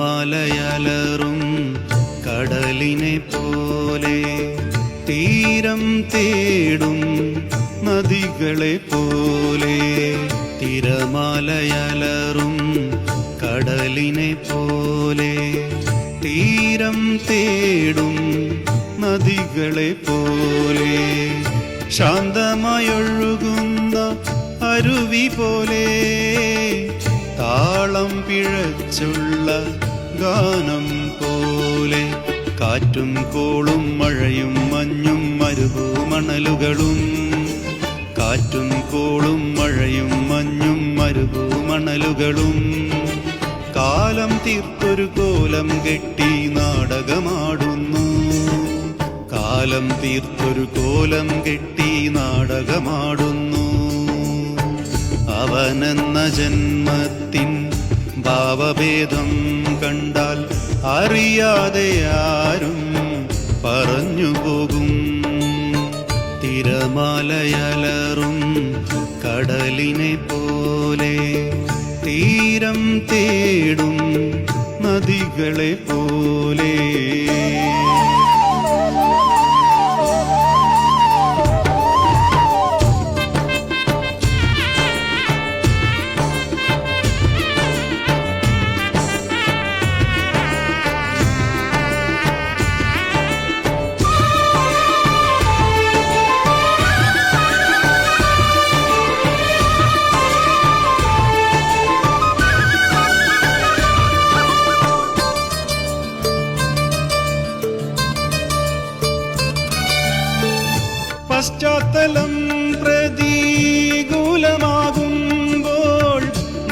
തിരമാലയലറും കടലിനെ പോലെ തീരം തേടും നദികളെ പോലെ തിരമാലയലറും കടലിനെ പോലെ തീരം തേടും നദികളെ പോലെ ശാന്തമായൊഴുകുന്ന അരുവി പോലെ താളം പിഴച്ചുള്ള ഗാനം പോലെ കാറ്റും കോളും മഴയും മഞ്ഞും മരുഭൂമണലുകളും കാറ്റും കോളും മഴയും മഞ്ഞും മരുഭൂമണലുകളും കാലം തീർത്തൊരു കോലം കെട്ടി നാടകമാടുന്നു കാലം തീർത്തൊരു കോലം കെട്ടി നാടകമാടുന്നു അവനെന്ന ജന്മത്തിൻ ഭാവഭേദം കണ്ടാൽ അറിയാതെ ആരും പറഞ്ഞു പോകും തിരമാലയലറും കടലിനെ പോലെ തീരം തേടും നദികളെ പോലെ പശ്ചാത്തലം പ്രതികൂലമാകുമ്പോൾ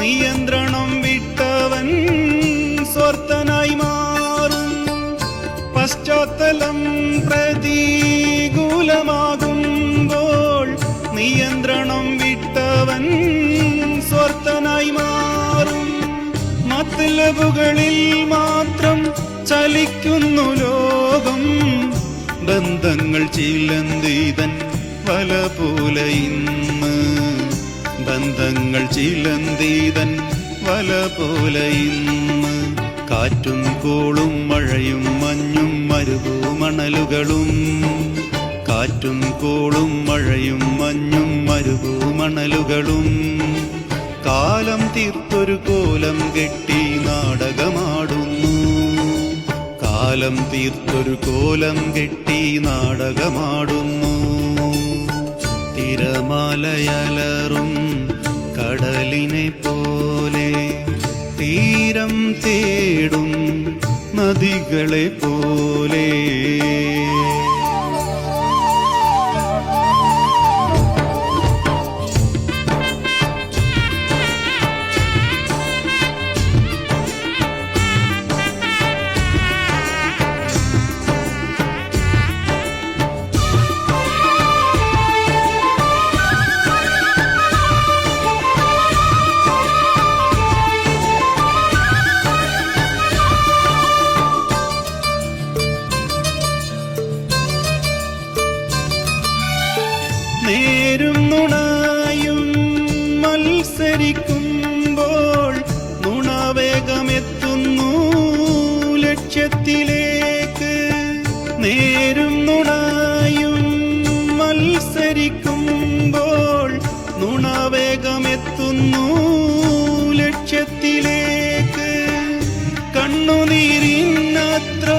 നിയന്ത്രണം വിട്ടവൻ സ്വാർത്ഥനായി മാറും പശ്ചാത്തലം പ്രതികൂലമാകുമ്പോൾ നിയന്ത്രണം വിട്ടവൻ സ്വാർത്ഥനായി മാറും മത്ലബുകളിൽ മാത്രം ചലിക്കുന്നു ലോകം ബന്ധങ്ങൾ ചിലന്തിതൻ വല പോലെ ഇന്ന് ബന്ധങ്ങൾ ചിലന്തിതൻ വല പോലെ ഇന്ന് കാറ്റും കോളും മഴയും മഞ്ഞും മരുഭൂമണലുകളും കാറ്റും കോളും മഴയും മഞ്ഞും മരുഭൂമണലുകളും കാലം തീർത്തൊരു കോലം കെട്ടി നാടകമാടുന്നു കാലം തീർത്തൊരു കോലം കെട്ടി നാടകമാടുന്നു തിരമാലയലറും കടലിനെ പോലെ തീരം തേടും നദികളെ പോലെ നേരും നുണയും മത്സരിക്കുമ്പോൾ നുണവേഗമെത്തുന്നു ലക്ഷ്യത്തിലേക്ക് നേരും നുണയും മത്സരിക്കുമ്പോൾ നുണവേഗമെത്തുന്നു ലക്ഷ്യത്തിലേക്ക് കണ്ണുനീരിനത്ര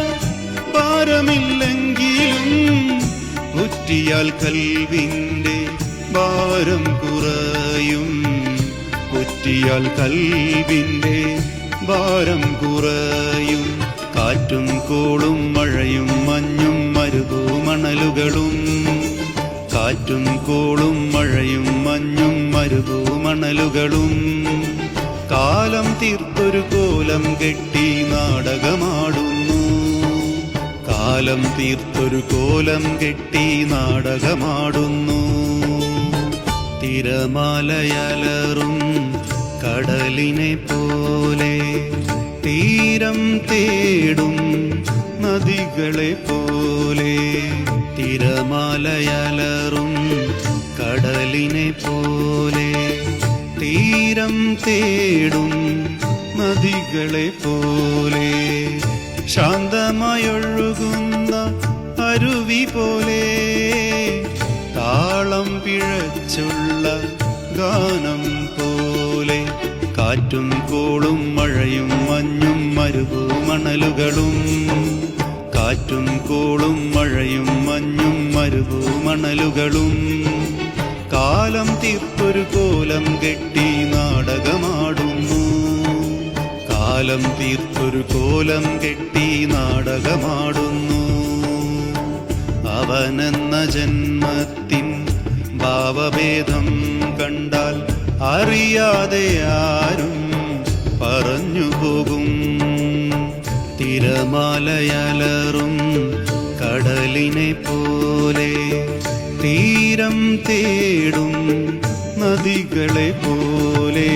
ഭാരമില്ലെങ്കിലും ഒറ്റിയാൽ കൽവിൻ്റെ ഭാരം കുറയും ഒറ്റിയാൽ കൽവിൻ്റെ ഭാരം കുറയും കാറ്റും കോളും മഴയും മഞ്ഞും മരുഭൂമണലുകളും കാറ്റും കോളും മഴയും മഞ്ഞും മരുഭൂമണലുകളും കാലം തീർത്തൊരു കോലം കെട്ടി നാടകമാടുന്നു കാലം തീർത്തൊരു കോലം കെട്ടി നാടകമാടുന്നു തിരമാലയലറും കടലിനെ പോലെ തീരം തേടും നദികളെ പോലെ തിരമാലയലറും കടലിനെ പോലെ തീരം തേടും നദികളെ പോലെ, ശാന്തമായൊഴുകുന്ന അരുവി പോലെ, താളം പിഴച്ചുള്ള ഗാനം പോലെ, കാറ്റും കോളും മഴയും മഞ്ഞും മരുഭൂമണലുകളും, കാറ്റും കോളും മഴയും മഞ്ഞും മരുഭൂമണലുകളും, കാലം തീർത്തൊരു കോലം കെട്ടി നാടകമാടുന്നു, കാലം തീർത്തൊരു കോലം കെട്ടി നാടകമാടുന്നു. അവനെന്ന ജന്മത്തിൻ ഭാവഭേദം കണ്ടാൽ അറിയാതെ ആരും പറഞ്ഞു പോകും. തിരമാലയലറും കടലിനെ പോലെ, തീരം തേടും നദികളെ പോലെ.